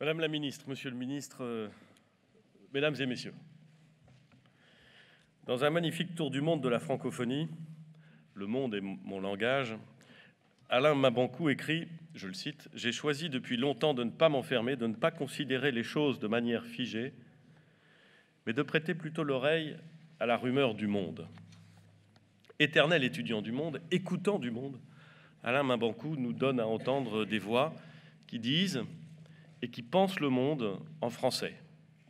Madame la ministre, monsieur le ministre, mesdames et messieurs, dans un magnifique tour du monde de la francophonie, Le monde est mon langage, Alain Mabanckou écrit, je le cite, « J'ai choisi depuis longtemps de ne pas m'enfermer, de ne pas considérer les choses de manière figée, mais de prêter plutôt l'oreille à la rumeur du monde. » Éternel étudiant du monde, écoutant du monde, Alain Mabanckou nous donne à entendre des voix qui disent et qui pensent le monde en français.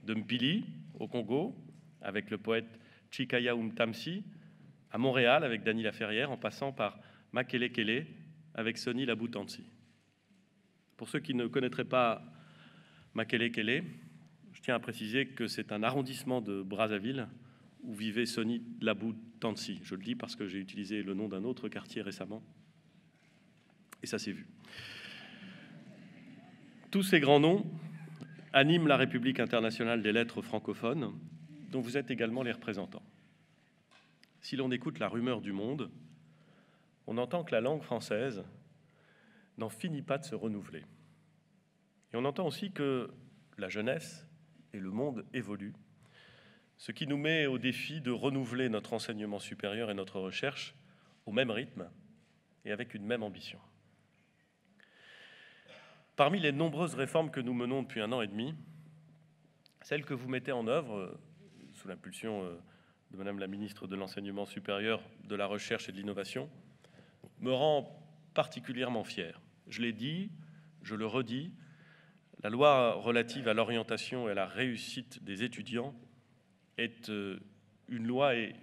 De Mpili, au Congo, avec le poète Tchikaya Umtamsi, à Montréal, avec Dany Laferrière, en passant par Makelekele, avec Sonny Laboutansi. Pour ceux qui ne connaîtraient pas Makelekele, je tiens à préciser que c'est un arrondissement de Brazzaville où vivait Sonny Laboutansi. Je le dis parce que j'ai utilisé le nom d'un autre quartier récemment, et ça s'est vu. Tous ces grands noms animent la République internationale des lettres francophones, dont vous êtes également les représentants. Si l'on écoute la rumeur du monde, on entend que la langue française n'en finit pas de se renouveler. Et on entend aussi que la jeunesse et le monde évoluent, ce qui nous met au défi de renouveler notre enseignement supérieur et notre recherche au même rythme et avec une même ambition. Parmi les nombreuses réformes que nous menons depuis 1 an et demi, celle que vous mettez en œuvre, sous l'impulsion de Madame la ministre de l'Enseignement supérieur, de la Recherche et de l'Innovation, me rend particulièrement fier. Je l'ai dit, je le redis, la loi relative à l'orientation et à la réussite des étudiants est une loi et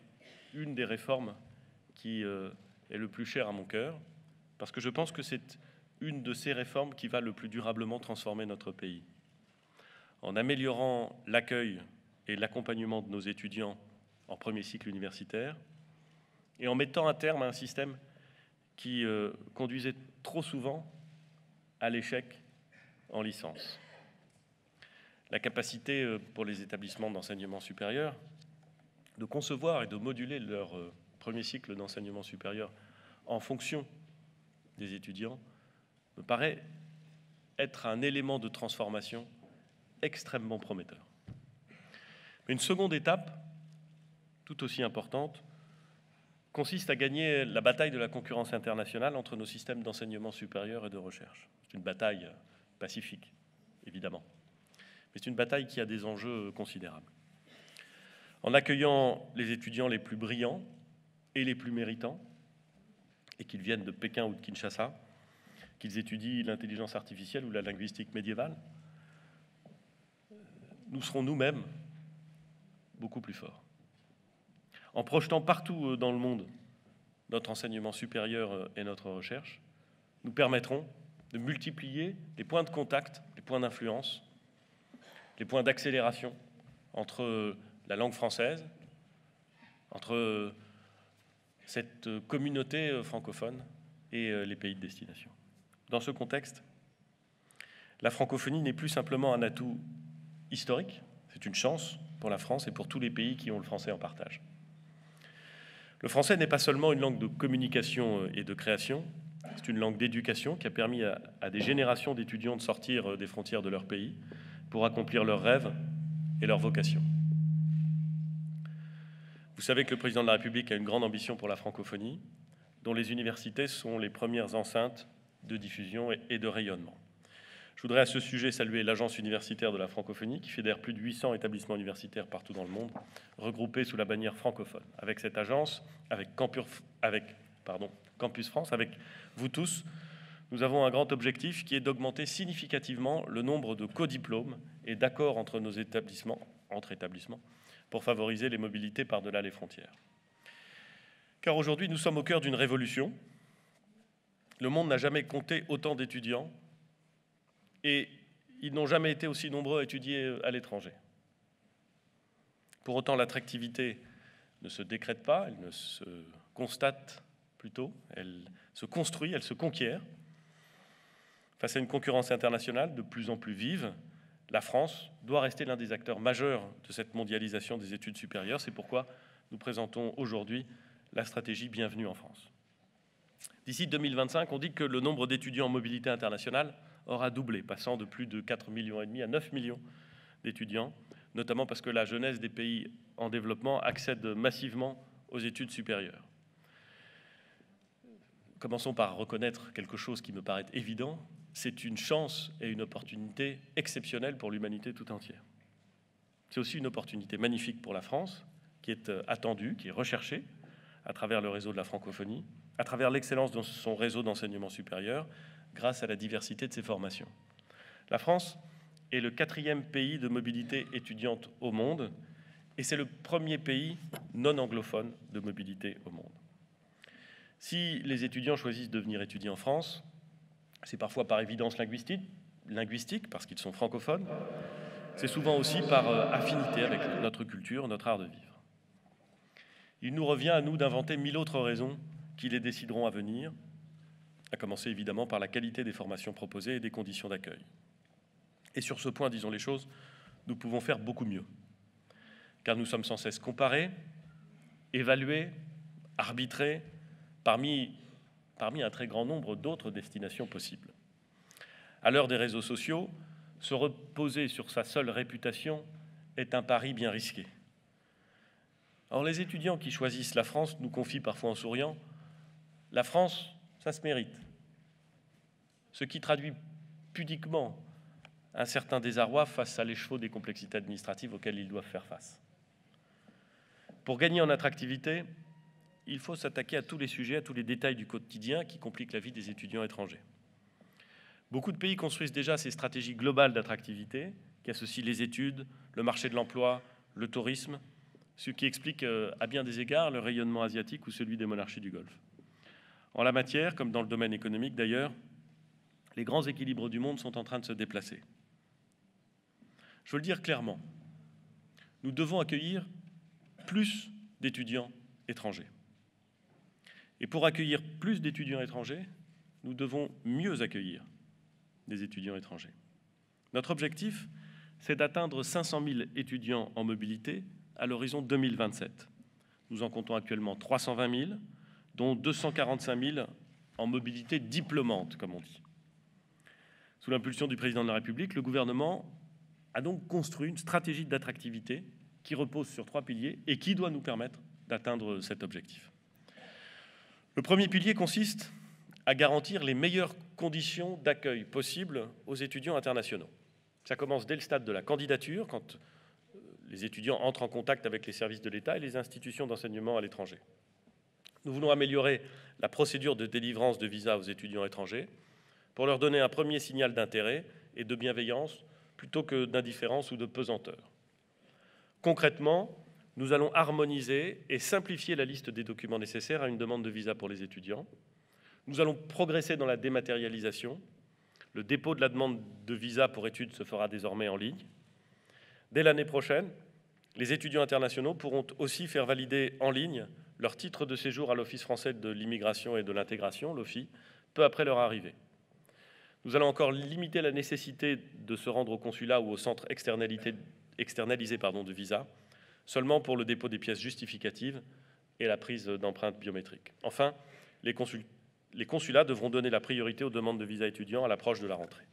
une des réformes qui est le plus chère à mon cœur, parce que je pense que c'est une de ces réformes qui va le plus durablement transformer notre pays. En améliorant l'accueil et l'accompagnement de nos étudiants en premier cycle universitaire et en mettant un terme à un système qui conduisait trop souvent à l'échec en licence. La capacité pour les établissements d'enseignement supérieur de concevoir et de moduler leur premier cycle d'enseignement supérieur en fonction des étudiants me paraît être un élément de transformation extrêmement prometteur. Mais une seconde étape, tout aussi importante, consiste à gagner la bataille de la concurrence internationale entre nos systèmes d'enseignement supérieur et de recherche. C'est une bataille pacifique, évidemment, mais c'est une bataille qui a des enjeux considérables. En accueillant les étudiants les plus brillants et les plus méritants, et qu'ils viennent de Pékin ou de Kinshasa, qu'ils étudient l'intelligence artificielle ou la linguistique médiévale, nous serons nous-mêmes beaucoup plus forts. En projetant partout dans le monde notre enseignement supérieur et notre recherche, nous permettrons de multiplier les points de contact, les points d'influence, les points d'accélération entre la langue française, entre cette communauté francophone et les pays de destination. Dans ce contexte, la francophonie n'est plus simplement un atout historique, c'est une chance pour la France et pour tous les pays qui ont le français en partage. Le français n'est pas seulement une langue de communication et de création, c'est une langue d'éducation qui a permis à des générations d'étudiants de sortir des frontières de leur pays pour accomplir leurs rêves et leurs vocations. Vous savez que le président de la République a une grande ambition pour la francophonie, dont les universités sont les premières enceintes de diffusion et de rayonnement. Je voudrais à ce sujet saluer l'Agence universitaire de la francophonie qui fédère plus de 800 établissements universitaires partout dans le monde, regroupés sous la bannière francophone. Avec cette agence, avec Campus France, avec vous tous, nous avons un grand objectif qui est d'augmenter significativement le nombre de codiplômes et d'accords entre nos établissements, pour favoriser les mobilités par-delà les frontières. Car aujourd'hui, nous sommes au cœur d'une révolution. Le monde n'a jamais compté autant d'étudiants et ils n'ont jamais été aussi nombreux à étudier à l'étranger. Pour autant, l'attractivité ne se décrète pas, elle ne se constate plutôt, elle se construit, elle se conquiert. Face à une concurrence internationale de plus en plus vive, la France doit rester l'un des acteurs majeurs de cette mondialisation des études supérieures. C'est pourquoi nous présentons aujourd'hui la stratégie Bienvenue en France. D'ici 2025, on dit que le nombre d'étudiants en mobilité internationale aura doublé, passant de plus de 4,5 millions à 9 millions d'étudiants, notamment parce que la jeunesse des pays en développement accède massivement aux études supérieures. Commençons par reconnaître quelque chose qui me paraît évident, c'est une chance et une opportunité exceptionnelle pour l'humanité tout entière. C'est aussi une opportunité magnifique pour la France, qui est attendue, qui est recherchée à travers le réseau de la francophonie, à travers l'excellence de son réseau d'enseignement supérieur, grâce à la diversité de ses formations. La France est le 4e pays de mobilité étudiante au monde, et c'est le premier pays non anglophone de mobilité au monde. Si les étudiants choisissent de venir étudier en France, c'est parfois par évidence linguistique parce qu'ils sont francophones, c'est souvent aussi par affinité avec notre culture, notre art de vivre. Il nous revient à nous d'inventer 1000 autres raisons qui les décideront à venir, à commencer évidemment par la qualité des formations proposées et des conditions d'accueil. Et sur ce point, disons les choses, nous pouvons faire beaucoup mieux, car nous sommes sans cesse comparés, évalués, arbitrés, parmi un très grand nombre d'autres destinations possibles. À l'heure des réseaux sociaux, se reposer sur sa seule réputation est un pari bien risqué. Or, les étudiants qui choisissent la France nous confient parfois en souriant « La France, ça se mérite », ce qui traduit pudiquement un certain désarroi face à l'écheveau des complexités administratives auxquelles ils doivent faire face. Pour gagner en attractivité, il faut s'attaquer à tous les sujets, à tous les détails du quotidien qui compliquent la vie des étudiants étrangers. Beaucoup de pays construisent déjà ces stratégies globales d'attractivité qui associent les études, le marché de l'emploi, le tourisme, ce qui explique à bien des égards le rayonnement asiatique ou celui des monarchies du Golfe. En la matière, comme dans le domaine économique d'ailleurs, les grands équilibres du monde sont en train de se déplacer. Je veux le dire clairement, nous devons accueillir plus d'étudiants étrangers. Et pour accueillir plus d'étudiants étrangers, nous devons mieux accueillir des étudiants étrangers. Notre objectif, c'est d'atteindre 500 000 étudiants en mobilité à l'horizon 2027. Nous en comptons actuellement 320 000, dont 245 000 en mobilité diplômante, comme on dit. Sous l'impulsion du président de la République, le gouvernement a donc construit une stratégie d'attractivité qui repose sur 3 piliers et qui doit nous permettre d'atteindre cet objectif. Le premier pilier consiste à garantir les meilleures conditions d'accueil possibles aux étudiants internationaux. Ça commence dès le stade de la candidature, quand les étudiants entrent en contact avec les services de l'État et les institutions d'enseignement à l'étranger. Nous voulons améliorer la procédure de délivrance de visas aux étudiants étrangers pour leur donner un premier signal d'intérêt et de bienveillance plutôt que d'indifférence ou de pesanteur. Concrètement, nous allons harmoniser et simplifier la liste des documents nécessaires à une demande de visa pour les étudiants. Nous allons progresser dans la dématérialisation. Le dépôt de la demande de visa pour études se fera désormais en ligne. Dès l'année prochaine, les étudiants internationaux pourront aussi faire valider en ligne leur titre de séjour à l'Office français de l'immigration et de l'intégration, l'OFII, peu après leur arrivée. Nous allons encore limiter la nécessité de se rendre au consulat ou au centre externalisé de visa, seulement pour le dépôt des pièces justificatives et la prise d'empreintes biométriques. Enfin, les consulats devront donner la priorité aux demandes de visa étudiants à l'approche de la rentrée.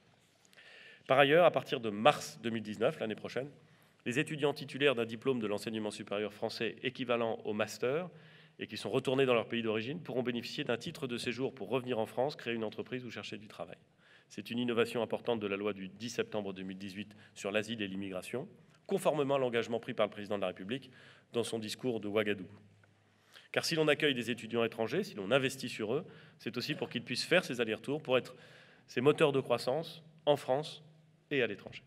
Par ailleurs, à partir de mars 2019, l'année prochaine, les étudiants titulaires d'un diplôme de l'enseignement supérieur français équivalent au master et qui sont retournés dans leur pays d'origine pourront bénéficier d'un titre de séjour pour revenir en France, créer une entreprise ou chercher du travail. C'est une innovation importante de la loi du 10 septembre 2018 sur l'asile et l'immigration, conformément à l'engagement pris par le président de la République dans son discours de Ouagadougou. Car si l'on accueille des étudiants étrangers, si l'on investit sur eux, c'est aussi pour qu'ils puissent faire ces allers-retours, pour être ces moteurs de croissance en France et à l'étranger.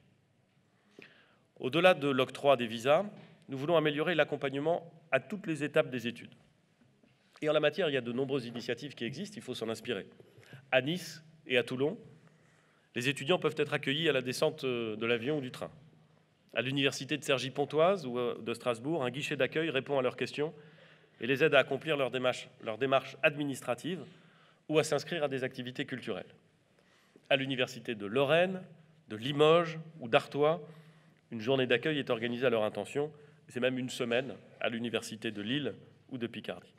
Au-delà de l'octroi des visas, nous voulons améliorer l'accompagnement à toutes les étapes des études. Et en la matière, il y a de nombreuses initiatives qui existent, il faut s'en inspirer. À Nice et à Toulon, les étudiants peuvent être accueillis à la descente de l'avion ou du train. À l'université de Cergy-Pontoise ou de Strasbourg, un guichet d'accueil répond à leurs questions et les aide à accomplir leurs démarches administratives ou à s'inscrire à des activités culturelles. À l'université de Lorraine, de Limoges ou d'Artois, une journée d'accueil est organisée à leur intention, et c'est même une semaine à l'université de Lille ou de Picardie.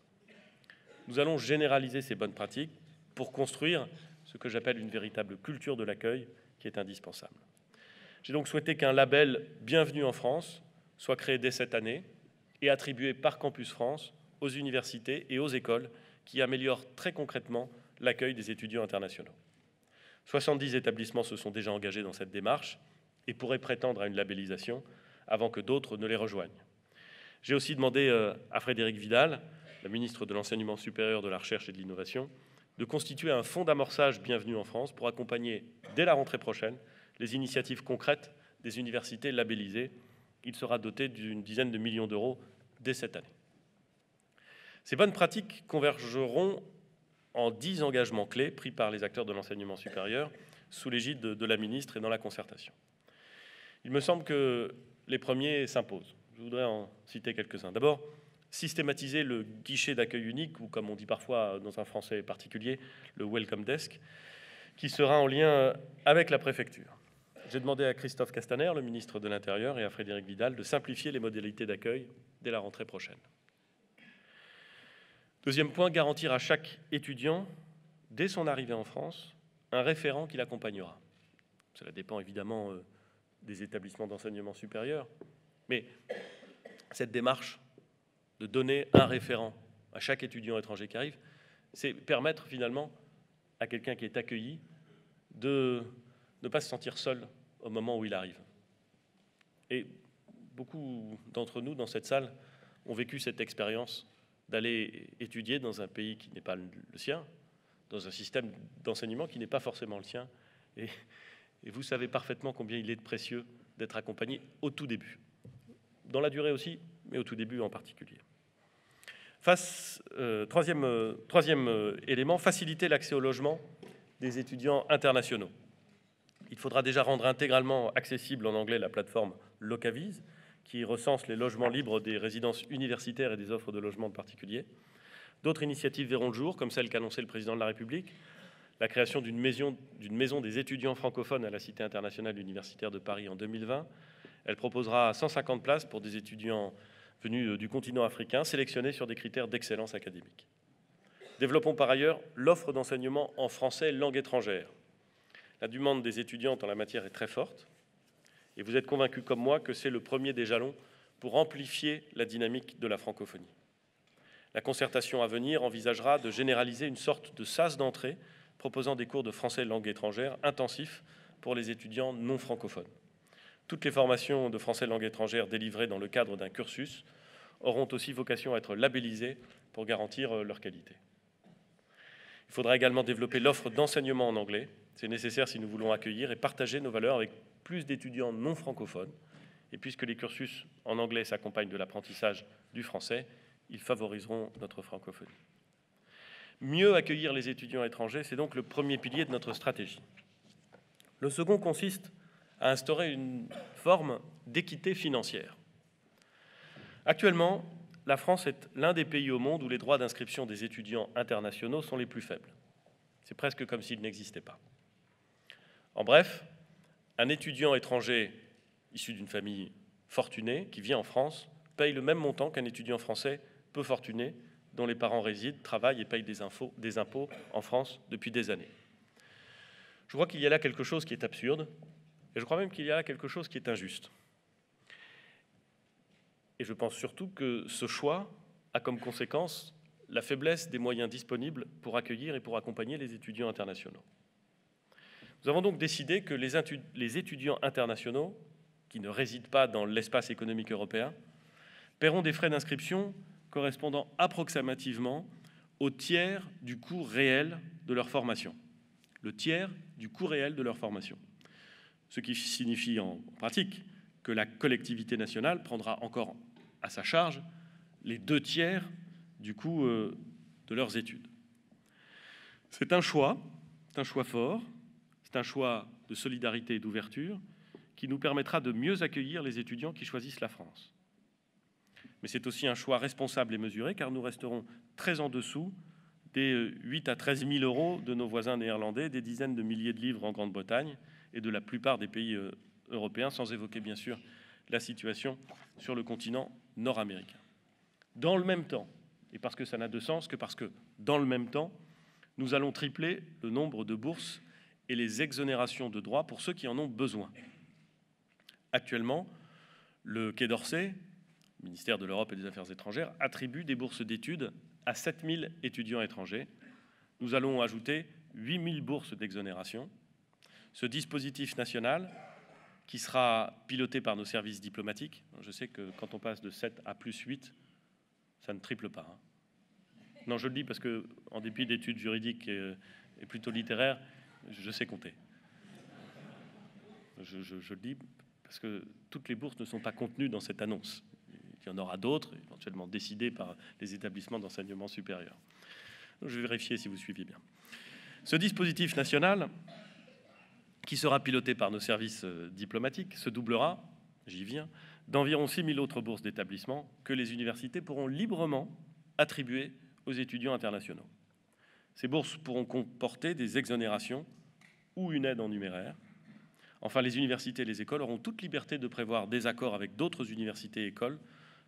Nous allons généraliser ces bonnes pratiques pour construire ce que j'appelle une véritable culture de l'accueil qui est indispensable. J'ai donc souhaité qu'un label « Bienvenue en France » soit créé dès cette année et attribué par Campus France aux universités et aux écoles qui améliorent très concrètement l'accueil des étudiants internationaux. 70 établissements se sont déjà engagés dans cette démarche et pourraient prétendre à une labellisation avant que d'autres ne les rejoignent. J'ai aussi demandé à Frédérique Vidal, la ministre de l'Enseignement supérieur, de la Recherche et de l'Innovation, de constituer un fonds d'amorçage Bienvenue en France pour accompagner, dès la rentrée prochaine, les initiatives concrètes des universités labellisées. Il sera doté d'une dizaine de millions d'euros dès cette année. Ces bonnes pratiques convergeront en 10 engagements clés pris par les acteurs de l'enseignement supérieur sous l'égide de la ministre et dans la concertation. Il me semble que les premiers s'imposent. Je voudrais en citer quelques-uns. D'abord, systématiser le guichet d'accueil unique, ou comme on dit parfois dans un français particulier, le Welcome Desk, qui sera en lien avec la préfecture. J'ai demandé à Christophe Castaner, le ministre de l'Intérieur, et à Frédérique Vidal de simplifier les modalités d'accueil dès la rentrée prochaine. Deuxième point, garantir à chaque étudiant, dès son arrivée en France, un référent qui l'accompagnera. Cela dépend évidemment des établissements d'enseignement supérieur, mais cette démarche de donner un référent à chaque étudiant étranger qui arrive, c'est permettre finalement à quelqu'un qui est accueilli de ne pas se sentir seul au moment où il arrive. Et beaucoup d'entre nous dans cette salle ont vécu cette expérience d'aller étudier dans un pays qui n'est pas le sien, dans un système d'enseignement qui n'est pas forcément le sien. Et vous savez parfaitement combien il est précieux d'être accompagné au tout début. Dans la durée aussi, mais au tout début en particulier. Troisième élément, faciliter l'accès au logement des étudiants internationaux. Il faudra déjà rendre intégralement accessible en anglais la plateforme Locaviz, qui recense les logements libres des résidences universitaires et des offres de logement de particuliers. D'autres initiatives verront le jour, comme celle qu'a annoncée le président de la République, la création d'une maison des étudiants francophones à la Cité internationale universitaire de Paris en 2020. Elle proposera 150 places pour des étudiants venus du continent africain, sélectionnés sur des critères d'excellence académique. Développons par ailleurs l'offre d'enseignement en français langue étrangère. La demande des étudiantes en la matière est très forte, et vous êtes convaincus comme moi que c'est le premier des jalons pour amplifier la dynamique de la francophonie. La concertation à venir envisagera de généraliser une sorte de sas d'entrée proposant des cours de français langue étrangère intensifs pour les étudiants non francophones. Toutes les formations de français langue étrangère délivrées dans le cadre d'un cursus auront aussi vocation à être labellisées pour garantir leur qualité. Il faudra également développer l'offre d'enseignement en anglais. C'est nécessaire si nous voulons accueillir et partager nos valeurs avec plus d'étudiants non francophones. Et puisque les cursus en anglais s'accompagnent de l'apprentissage du français, ils favoriseront notre francophonie. Mieux accueillir les étudiants étrangers, c'est donc le premier pilier de notre stratégie. Le second consiste à instaurer une forme d'équité financière. Actuellement, la France est l'un des pays au monde où les droits d'inscription des étudiants internationaux sont les plus faibles. C'est presque comme s'ils n'existaient pas. En bref, un étudiant étranger issu d'une famille fortunée qui vient en France paye le même montant qu'un étudiant français peu fortuné dont les parents résident, travaillent et payent des impôts en France depuis des années. Je crois qu'il y a là quelque chose qui est absurde, et je crois même qu'il y a là quelque chose qui est injuste. Et je pense surtout que ce choix a comme conséquence la faiblesse des moyens disponibles pour accueillir et pour accompagner les étudiants internationaux. Nous avons donc décidé que les étudiants internationaux, qui ne résident pas dans l'espace économique européen, paieront des frais d'inscription correspondant approximativement au tiers du coût réel de leur formation. Le tiers du coût réel de leur formation. Ce qui signifie en pratique que la collectivité nationale prendra encore à sa charge les 2 tiers du coût de leurs études. C'est un choix fort, c'est un choix de solidarité et d'ouverture qui nous permettra de mieux accueillir les étudiants qui choisissent la France. Mais c'est aussi un choix responsable et mesuré, car nous resterons très en dessous des 8 à 13 000 euros de nos voisins néerlandais, des dizaines de milliers de livres en Grande-Bretagne et de la plupart des pays européens, sans évoquer bien sûr la situation sur le continent nord-américain. Dans le même temps, et parce que ça n'a de sens que parce que dans le même temps, nous allons tripler le nombre de bourses et les exonérations de droits pour ceux qui en ont besoin. Actuellement, le Quai d'Orsay, ministère de l'Europe et des Affaires étrangères, attribue des bourses d'études à 7000 étudiants étrangers. Nous allons ajouter 8000 bourses d'exonération. Ce dispositif national, qui sera piloté par nos services diplomatiques, je sais que quand on passe de 7 à plus 8, ça ne triple pas. Non, je le dis parce que, en dépit d'études juridiques et plutôt littéraires, je sais compter. Je le dis parce que toutes les bourses ne sont pas contenues dans cette annonce. Il y en aura d'autres, éventuellement décidées par les établissements d'enseignement supérieur. Donc, je vais vérifier si vous suivez bien. Ce dispositif national, qui sera piloté par nos services diplomatiques, se doublera, j'y viens, d'environ 6000 autres bourses d'établissement que les universités pourront librement attribuer aux étudiants internationaux. Ces bourses pourront comporter des exonérations ou une aide en numéraire. Enfin, les universités et les écoles auront toute liberté de prévoir des accords avec d'autres universités et écoles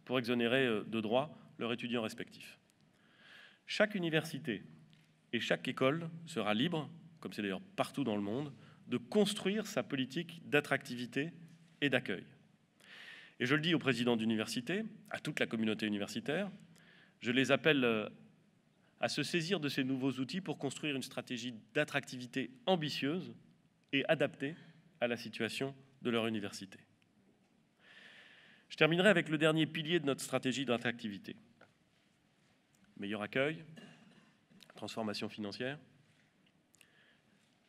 pour exonérer de droits leurs étudiants respectifs. Chaque université et chaque école sera libre, comme c'est d'ailleurs partout dans le monde, de construire sa politique d'attractivité et d'accueil. Et je le dis aux présidents d'université, à toute la communauté universitaire, je les appelle à se saisir de ces nouveaux outils pour construire une stratégie d'attractivité ambitieuse et adaptée à la situation de leur université. Je terminerai avec le dernier pilier de notre stratégie d'attractivité. Meilleur accueil, transformation financière.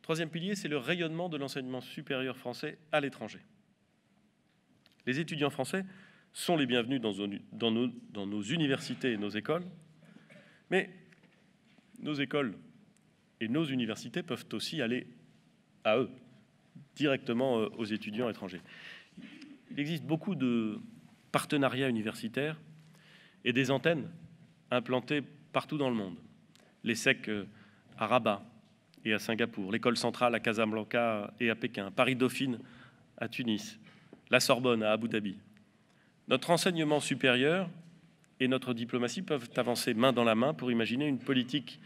Troisième pilier, c'est le rayonnement de l'enseignement supérieur français à l'étranger. Les étudiants français sont les bienvenus dans nos universités et nos écoles, mais nos écoles et nos universités peuvent aussi aller à eux, directement aux étudiants étrangers. Il existe beaucoup de partenariats universitaires et des antennes implantées partout dans le monde. L'ESSEC à Rabat et à Singapour, l'École centrale à Casablanca et à Pékin, Paris-Dauphine à Tunis, la Sorbonne à Abu Dhabi. Notre enseignement supérieur et notre diplomatie peuvent avancer main dans la main pour imaginer une politique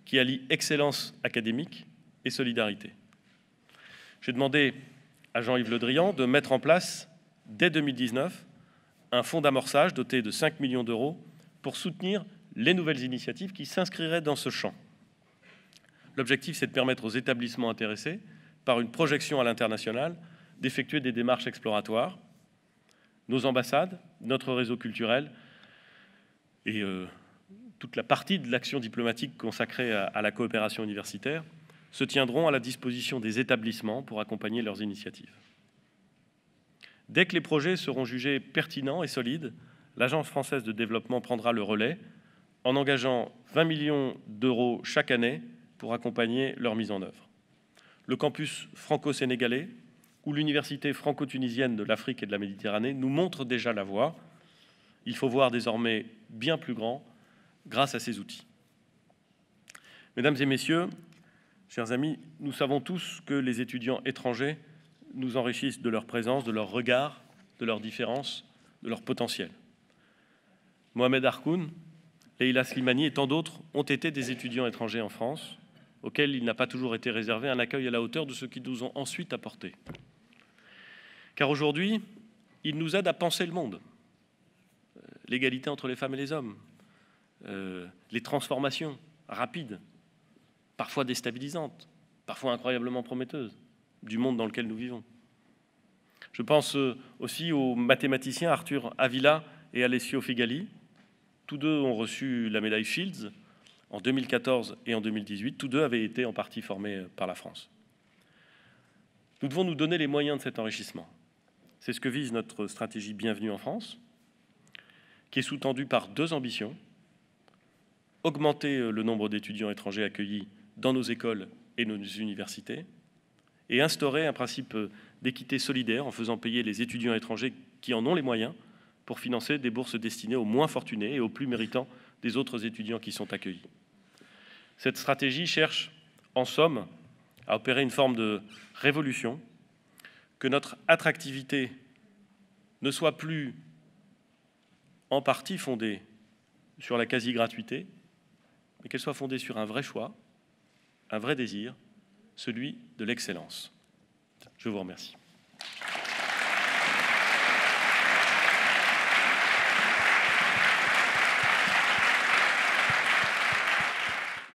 qui allie excellence académique et solidarité. J'ai demandé à Jean-Yves Le Drian de mettre en place, dès 2019, un fonds d'amorçage doté de 5 millions d'euros pour soutenir les nouvelles initiatives qui s'inscriraient dans ce champ. L'objectif, c'est de permettre aux établissements intéressés, par une projection à l'international, d'effectuer des démarches exploratoires. Nos ambassades, notre réseau culturel et toute la partie de l'action diplomatique consacrée à la coopération universitaire se tiendront à la disposition des établissements pour accompagner leurs initiatives. Dès que les projets seront jugés pertinents et solides, l'Agence française de développement prendra le relais en engageant 20 millions d'euros chaque année pour accompagner leur mise en œuvre. Le campus franco-sénégalais ou l'université franco-tunisienne de l'Afrique et de la Méditerranée nous montrent déjà la voie. Il faut voir désormais bien plus grand grâce à ces outils. Mesdames et messieurs, chers amis, nous savons tous que les étudiants étrangers nous enrichissent de leur présence, de leur regard, de leurs différences, de leur potentiel. Mohamed Harkoun, Leïla Slimani et tant d'autres ont été des étudiants étrangers en France, auxquels il n'a pas toujours été réservé un accueil à la hauteur de ce qu'ils nous ont ensuite apporté. Car aujourd'hui, ils nous aident à penser le monde. L'égalité entre les femmes et les hommes, les transformations rapides, parfois déstabilisantes, parfois incroyablement prometteuses, du monde dans lequel nous vivons. Je pense aussi aux mathématiciens Arthur Avila et Alessio Figali. Tous deux ont reçu la médaille Fields en 2014 et en 2018. Tous deux avaient été en partie formés par la France. Nous devons nous donner les moyens de cet enrichissement. C'est ce que vise notre stratégie Bienvenue en France, qui est sous-tendue par deux ambitions: augmenter le nombre d'étudiants étrangers accueillis dans nos écoles et nos universités, et instaurer un principe d'équité solidaire en faisant payer les étudiants étrangers qui en ont les moyens pour financer des bourses destinées aux moins fortunés et aux plus méritants des autres étudiants qui sont accueillis. Cette stratégie cherche, en somme, à opérer une forme de révolution, que notre attractivité ne soit plus en partie fondée sur la quasi-gratuité, mais qu'elle soit fondée sur un vrai choix, un vrai désir, celui de l'excellence. Je vous remercie.